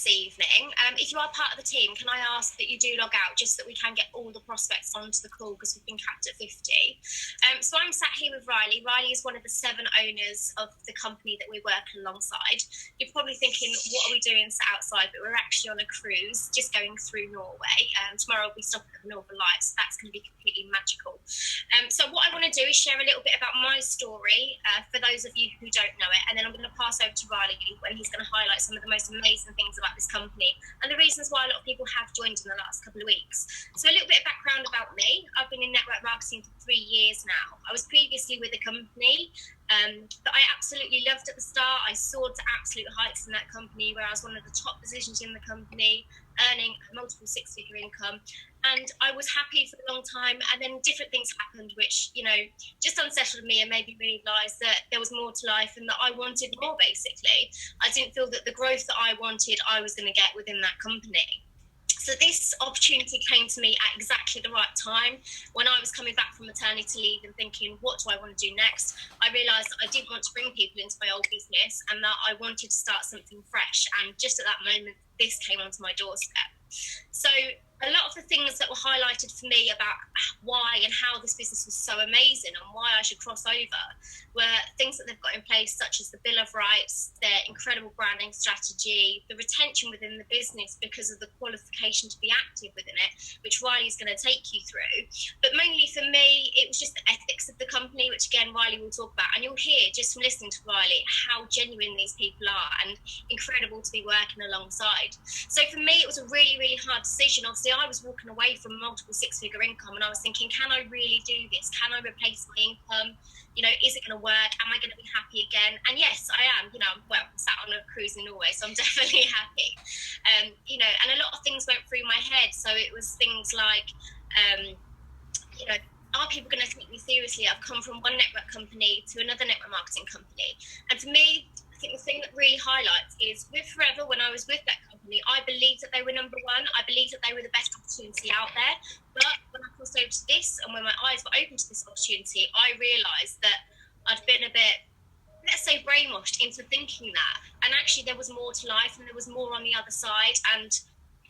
this evening. If you are part of the team, can I ask that you do log out just so that we can get all the prospects onto the call because we've been capped at 50. So I'm sat here with Riley. Riley is one of the 7 owners of the company that we work alongside. You're probably thinking, what are we doing sat outside? But we're actually on a cruise just going through Norway. Tomorrow we stop at the Northern Lights. So that's going to be completely magical. So what I want to do is share a little bit about my story for those of you who don't know it. And then I'm going to pass over to Riley when he's going to highlight some of the most amazing things about this company and the reasons why a lot of people have joined in the last couple of weeks. So a little bit of background about me. I've been in network marketing for 3 years now. I was previously with a company that I absolutely loved at the start. I soared to absolute heights in that company where I was one of the top positions in the company, earning multiple 6-figure income. And I was happy for a long time. And then different things happened, which, just unsettled me and made me realise that there was more to life and that I wanted more, basically. I didn't feel that the growth that I wanted, I was going to get within that company. So this opportunity came to me at exactly the right time when I was coming back from maternity leave and thinking, what do I want to do next? I realised that I didn't want to bring people into my old business and that I wanted to start something fresh. And just at that moment, this came onto my doorstep. So a lot of the things that were highlighted for me about why and how this business was so amazing and why I should cross over were things that they've got in place, such as the Bill of Rights, their incredible branding strategy, the retention within the business because of the qualification to be active within it, which Riley's going to take you through. But mainly for me, it was just the ethics of the company, which again, Riley will talk about. And you'll hear just from listening to Riley how genuine these people are and incredible to be working alongside. So for me, it was a really, really hard decision. Obviously, I was walking away from multiple 6-figure income and I was thinking, can I really do this? Can I replace my income? Is it going to work? Am I going to be happy again? And yes, I am. I'm sat on a cruise in Norway, so I'm definitely happy. And a lot of things went through my head. So it was things like, are people going to take me seriously? I've come from one network company to another network marketing company. And for me, I think the thing that really highlights is with Forever, when I was with that company, I believed that they were number one. I believed that they were the best opportunity out there. But when I crossed over to this and when my eyes were open to this opportunity, I realised that I'd been a bit, let's say, brainwashed into thinking that. And actually there was more to life and there was more on the other side. And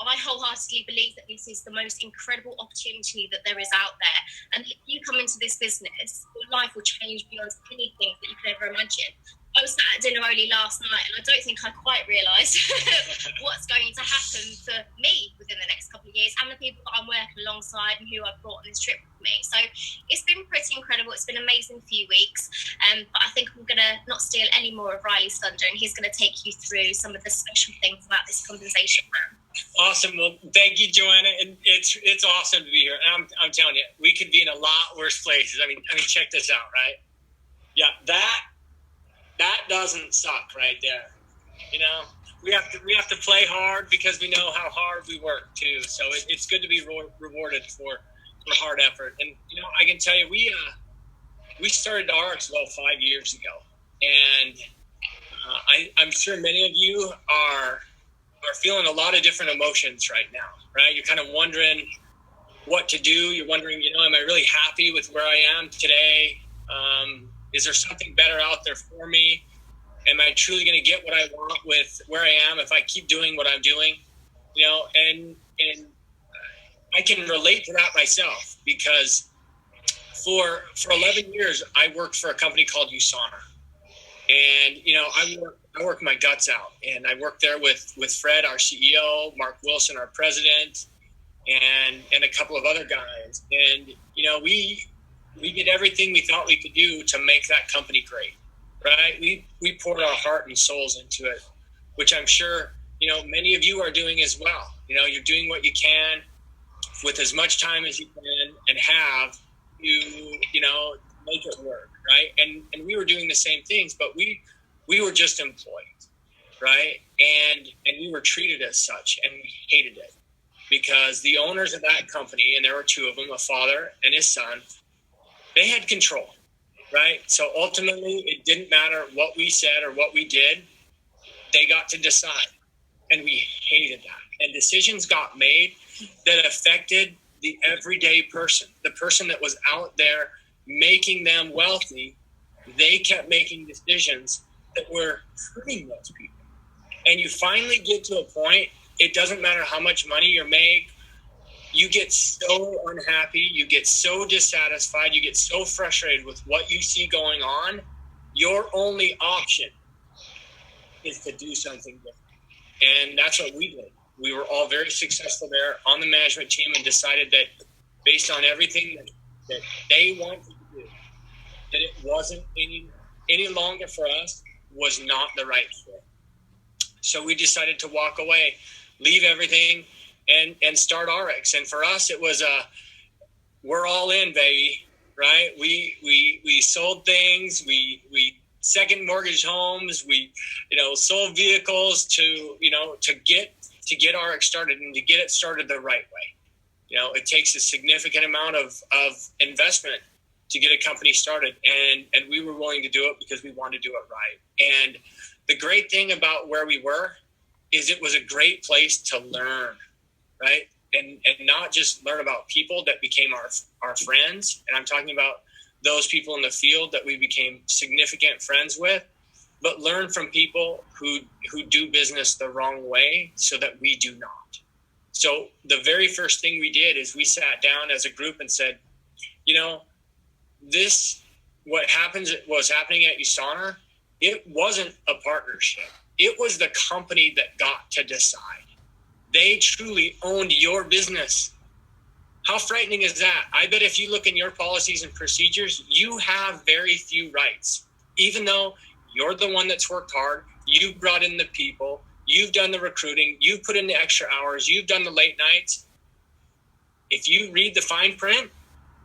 I wholeheartedly believe that this is the most incredible opportunity that there is out there. And if you come into this business, your life will change beyond anything that you could ever imagine. I was sat at dinner only last night and I don't think I quite realised what's going to happen for me within the next couple of years and the people that I'm working alongside and who I've brought on this trip with me. So it's been pretty incredible. It's been an amazing few weeks. But I think I'm going to not steal any more of Riley's thunder and he's going to take you through some of the special things about this compensation plan. Awesome. Well, thank you, Joanna. And it's awesome to be here. And I'm telling you, we could be in a lot worse places. I mean, check this out, right? Yeah, that doesn't suck right there. We have to play hard because we know how hard we work too. So it's good to be rewarded for hard effort. And I can tell you, we started RXwell 5 years ago, and I'm sure many of you are feeling a lot of different emotions right now. Right? You're kind of wondering what to do. You're wondering, am I really happy with where I am today? Is there something better out there for me? Am I truly going to get what I want with where I am if I keep doing what I'm doing? And I can relate to that myself because for 11 years, I worked for a company called USANA. And, I worked my guts out. And I worked there with Fred, our CEO, Mark Wilson, our president, and a couple of other guys. And, we did everything we thought we could do to make that company great, right? We poured our heart and souls into it, which I'm sure, many of you are doing as well. You're doing what you can with as much time as you can and have to, make it work, right? And we were doing the same things, but we were just employees, right? And we were treated as such, and we hated it because the owners of that company, and there were 2 of them, a father and his son, they had control, right? So ultimately, it didn't matter what we said or what we did. They got to decide, and we hated that. And decisions got made that affected the everyday person, the person that was out there making them wealthy. They kept making decisions that were hurting those people, And you finally get to a point, it doesn't matter how much money you make, you get so unhappy, you get so dissatisfied, you get so frustrated with what you see going on, your only option is to do something different. And that's what we did. We were all very successful there on the management team and decided that based on everything that they wanted to do, that it wasn't any longer for us, was not the right fit. So we decided to walk away, leave everything, and start RX. And for us, it was we're all in, baby, right? We sold things, we second mortgage homes, we sold vehicles to get RX started, and to get it started the right way. It takes a significant amount of investment to get a company started, and we were willing to do it because we wanted to do it right. And the great thing about where we were is it was a great place to learn, right? And not just learn about people that became our friends. And I'm talking about those people in the field that we became significant friends with, but learn from people who do business the wrong way so that we do not. So the very first thing we did is we sat down as a group and said, what was happening at USANA, it wasn't a partnership. It was the company that got to decide. They truly owned your business. How frightening is that? I bet if you look in your policies and procedures, you have very few rights. Even though you're the one that's worked hard, you've brought in the people, you've done the recruiting, you've put in the extra hours, you've done the late nights. If you read the fine print,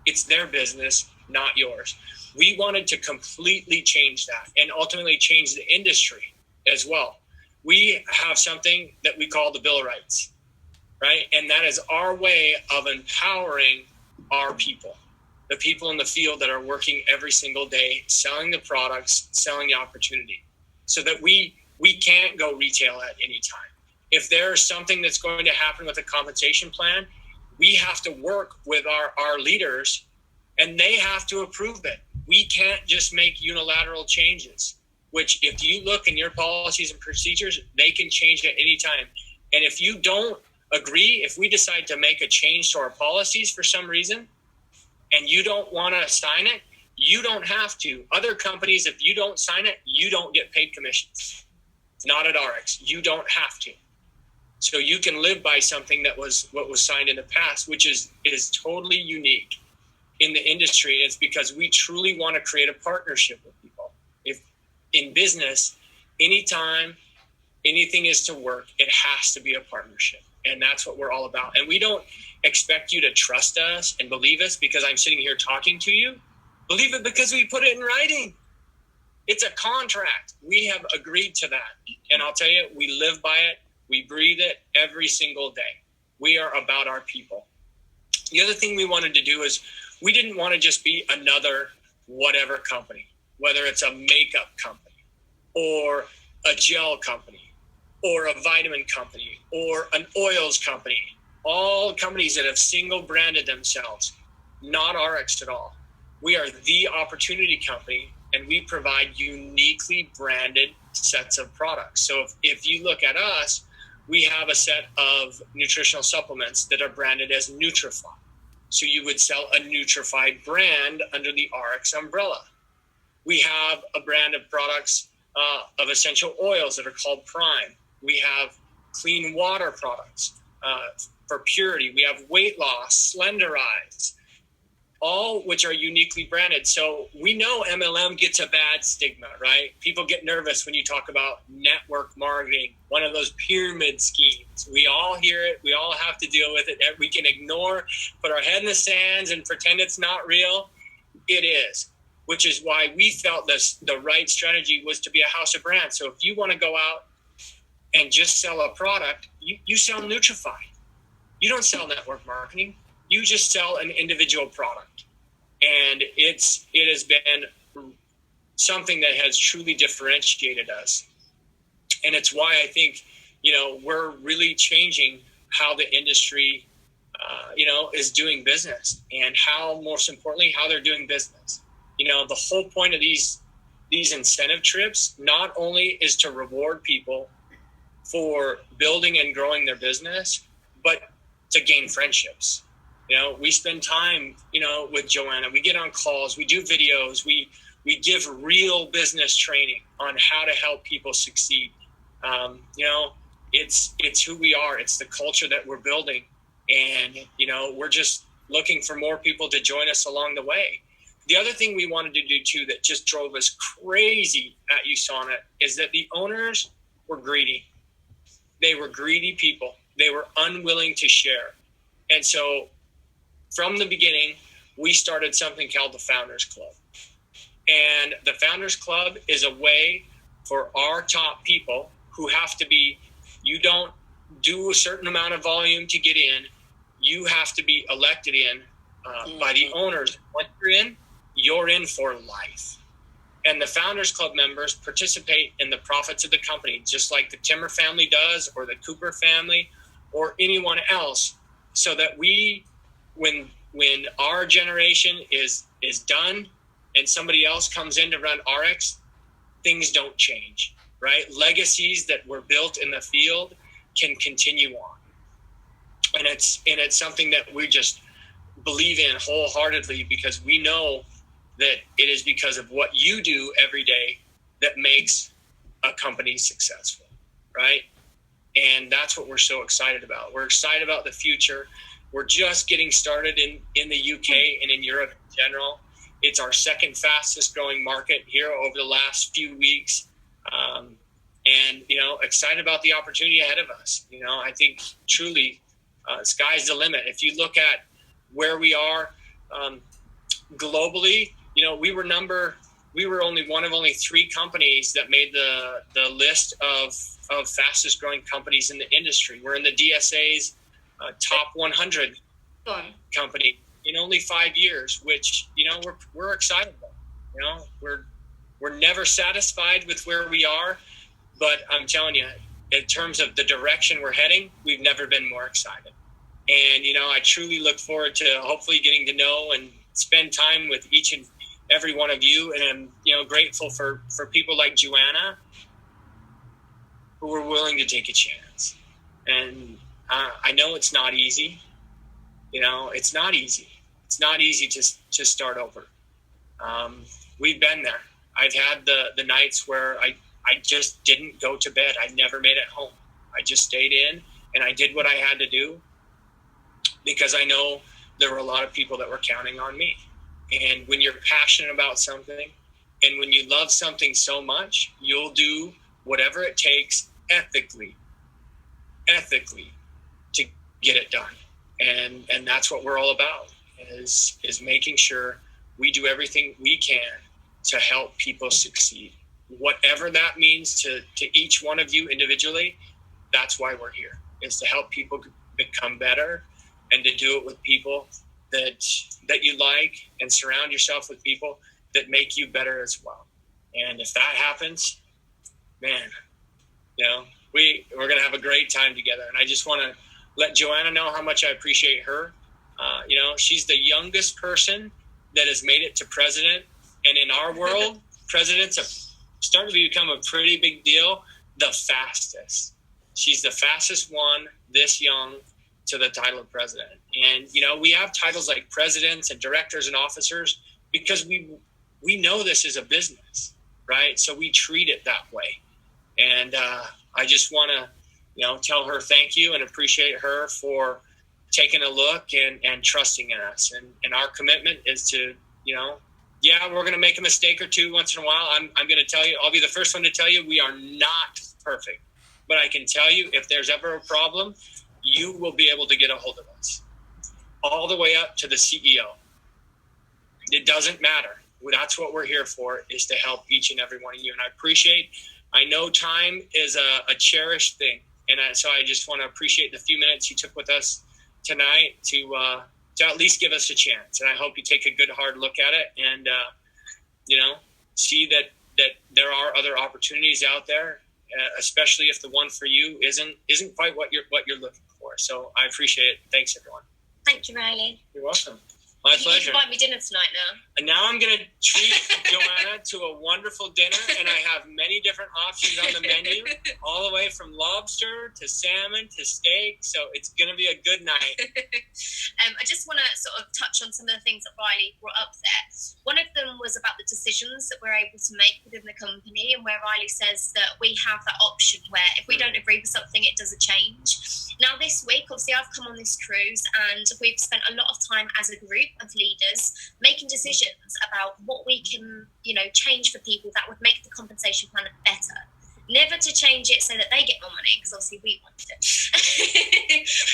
it's their business, not yours. We wanted to completely change that and ultimately change the industry as well. We have something that we call the Bill of Rights, right? And that is our way of empowering our people, the people in the field that are working every single day, selling the products, selling the opportunity, so that we can't go retail at any time. If there's something that's going to happen with a compensation plan, we have to work with our leaders, and they have to approve it. We can't just make unilateral changes, which if you look in your policies and procedures, they can change at any time. And if you don't agree, if we decide to make a change to our policies for some reason, and you don't want to sign it, you don't have to. Other companies, if you don't sign it, you don't get paid commissions. Not at RX. You don't have to. So you can live by something that was what was signed in the past, which is totally unique in the industry. It's because we truly want to create a partnership with people. If in business, anytime anything is to work, it has to be a partnership. And that's what we're all about. And we don't expect you to trust us and believe us because I'm sitting here talking to you. Believe it because we put it in writing. It's a contract. We have agreed to that. And I'll tell you, we live by it. We breathe it every single day. We are about our people. The other thing we wanted to do is we didn't want to just be another whatever company, whether it's a makeup company or a gel company or a vitamin company or an oils company, all companies that have single branded themselves, not RX at all. We are the opportunity company, and we provide uniquely branded sets of products. So if you look at us, we have a set of nutritional supplements that are branded as Nutrify. So you would sell a Nutrify brand under the RX umbrella. We have a brand of products of essential oils that are called Prime. We have clean water products for purity. We have weight loss, Slenderize, all which are uniquely branded. So we know MLM gets a bad stigma, right? People get nervous when you talk about network marketing, one of those pyramid schemes. We all hear it. We all have to deal with it. We can ignore, put our head in the sands and pretend it's not real. It is, which is why we felt the right strategy was to be a house of brands. So if you want to go out and just sell a product, you sell Nutrify. You don't sell network marketing. You just sell an individual product. And it has been something that has truly differentiated us. And it's why I think, we're really changing how the industry, is doing business, and how, most importantly, how they're doing business. The whole point of these incentive trips not only is to reward people for building and growing their business, but to gain friendships. We spend time, with Joanna. We get on calls, we do videos, we give real business training on how to help people succeed. It's who we are. It's the culture that we're building. And, we're just looking for more people to join us along the way. The other thing we wanted to do too that just drove us crazy at USANA is that the owners were greedy. They were greedy people. They were unwilling to share. And so from the beginning, we started something called the Founders Club. And the Founders Club is a way for our top people who have to be, you don't do a certain amount of volume to get in. You have to be elected in by the owners. Once you're in for life. And the Founders Club members participate in the profits of the company, just like the Timmer family does, or the Cooper family, or anyone else, so that when our generation is done and somebody else comes in to run RX, things don't change, right? Legacies that were built in the field can continue on. And it's something that we just believe in wholeheartedly, because we know that it is because of what you do every day that makes a company successful, right? And that's what we're so excited about. We're excited about the future. We're just getting started in the UK and in Europe in general. It's our second fastest growing market here over the last few weeks. And, excited about the opportunity ahead of us. I think truly sky's the limit. If you look at where we are globally, we were only one of only 3 companies that made the list of fastest growing companies in the industry. We're in the DSA's top 100 company in only 5 years, which, we're excited about. We're never satisfied with where we are, but I'm telling you, in terms of the direction we're heading, we've never been more excited. And, I truly look forward to hopefully getting to know and spend time with each and every one of you. And I'm, grateful for people like Joanna who were willing to take a chance. And I know it's not easy. It's not easy. It's not easy to start over. We've been there. I've had the nights where I just didn't go to bed. I never made it home. I just stayed in and I did what I had to do, because I know there were a lot of people that were counting on me. And when you're passionate about something and when you love something so much, you'll do whatever it takes ethically to get it done. And that's what we're all about, is making sure we do everything we can to help people succeed. Whatever that means to each one of you individually, that's why we're here, is to help people become better and to do it with people that you like, and surround yourself with people that make you better as well. And if that happens, man, we're going to have a great time together. And I just want to let Joanna know how much I appreciate her. She's the youngest person that has made it to president. And in our world, presidents have started to become a pretty big deal. The fastest. She's the fastest one this young to the title of president. And, we have titles like presidents and directors and officers because we know this is a business, right? So we treat it that way. And I just want to, tell her thank you and appreciate her for taking a look and trusting in us. And our commitment is to, we're going to make a mistake or two once in a while. I'm going to tell you, I'll be the first one to tell you, we are not perfect. But I can tell you, if there's ever a problem, you will be able to get a hold of us, all the way up to the CEO. It doesn't matter. That's what we're here for, is to help each and every one of you. And I know time is a cherished thing. And so I just want to appreciate the few minutes you took with us tonight to at least give us a chance. And I hope you take a good hard look at it and, see that there are other opportunities out there, especially if the one for you isn't quite what you're looking for. So I appreciate it. Thanks, everyone. Thank you, Riley. You're welcome. My pleasure. You can buy me dinner tonight now. And now I'm going to treat Joanna to a wonderful dinner, and I have many different options on the menu, all the way from lobster to salmon to steak, so it's going to be a good night. I just want to sort of touch on some of the things that Riley brought up there. One of them was about the decisions that we're able to make within the company, and where Riley says that we have that option where if we don't agree with something, it doesn't change. Now, this week, obviously, I've come on this cruise and we've spent a lot of time as a group of leaders making decisions about what we can, change for people that would make the compensation plan better. Never to change it so that they get more money, because obviously we wanted it.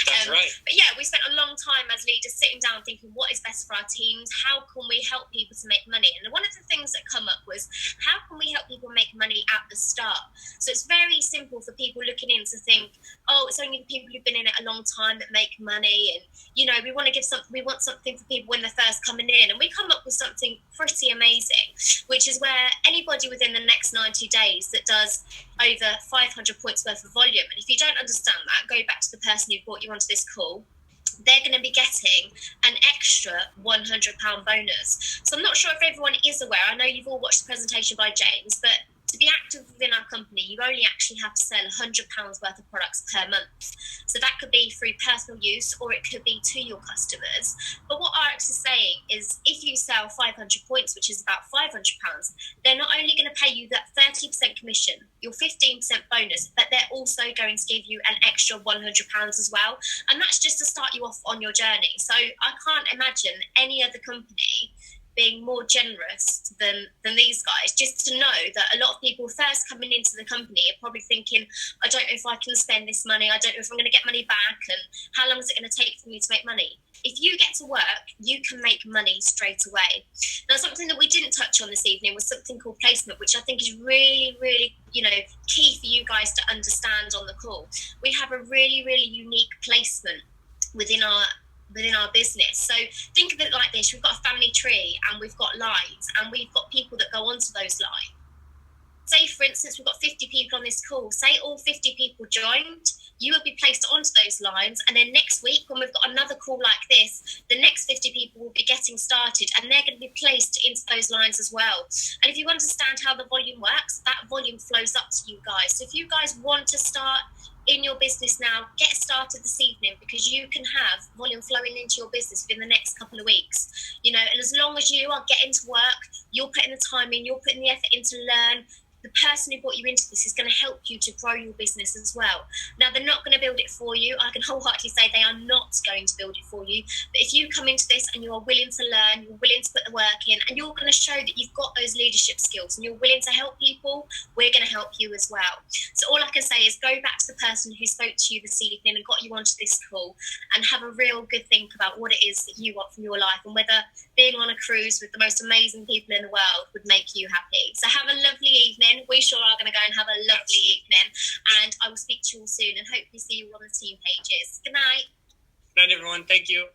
That's right. But yeah, we spent a long time as leaders sitting down thinking what is best for our teams, how can we help people to make money? And one of the things that come up was, how can we help people make money at the start? So it's very simple for people looking in to think, oh, it's only the people who've been in it a long time that make money, and we want to give something, we want something for people when they're first coming in, and we come up with something pretty amazing, which is where anybody within the next 90 days that does over 500 points worth of volume. And if you don't understand that, go back to the person who brought you onto this call. They're going to be getting an extra £100 bonus. So I'm not sure if everyone is aware. I know you've all watched the presentation by James, but to be active within our company, you only actually have to sell £100 worth of products per month. So that could be through personal use, or it could be to your customers. But what Arx is saying is, if you sell 500 points, which is about £500, they're not only going to pay you that 30% commission, your 15% bonus, but they're also going to give you an extra £100 as well. And that's just to start you off on your journey. So I can't imagine any other company being more generous than these guys, just to know that a lot of people first coming into the company are probably thinking, I don't know if I can spend this money, I don't know if I'm going to get money back, and how long is it going to take for me to make money? If you get to work, you can make money straight away. Now, something that we didn't touch on this evening was something called placement, which I think is really, really, key for you guys to understand on the call. We have a really, really unique placement within our business. So think of it like this: we've got a family tree and we've got lines, and we've got people that go onto those lines. Say, for instance, we've got 50 people on this call. Say all 50 people joined, you will be placed onto those lines, and then next week when we've got another call like this, the next 50 people will be getting started, and they're going to be placed into those lines as well. And if you understand how the volume works, that volume flows up to you guys. So if you guys want to start in your business now, get started this evening, because you can have volume flowing into your business within the next couple of weeks. And as long as you are getting to work, you're putting the time in, you're putting the effort in to learn, the person who brought you into this is going to help you to grow your business as well. Now, they're not going to build it for you. I can wholeheartedly say they are not going to build it for you. But if you come into this and you are willing to learn, you're willing to put the work in, and you're going to show that you've got those leadership skills and you're willing to help people, we're going to help you as well. So all I can say is go back to the person who spoke to you this evening and got you onto this call, and have a real good think about what it is that you want from your life, and whether being on a cruise with the most amazing people in the world would make you happy. So have a lovely evening. We sure are going to go and have a lovely evening, and I will speak to you all soon and hopefully see you all on the team pages. Good night. Good night, everyone. Thank you.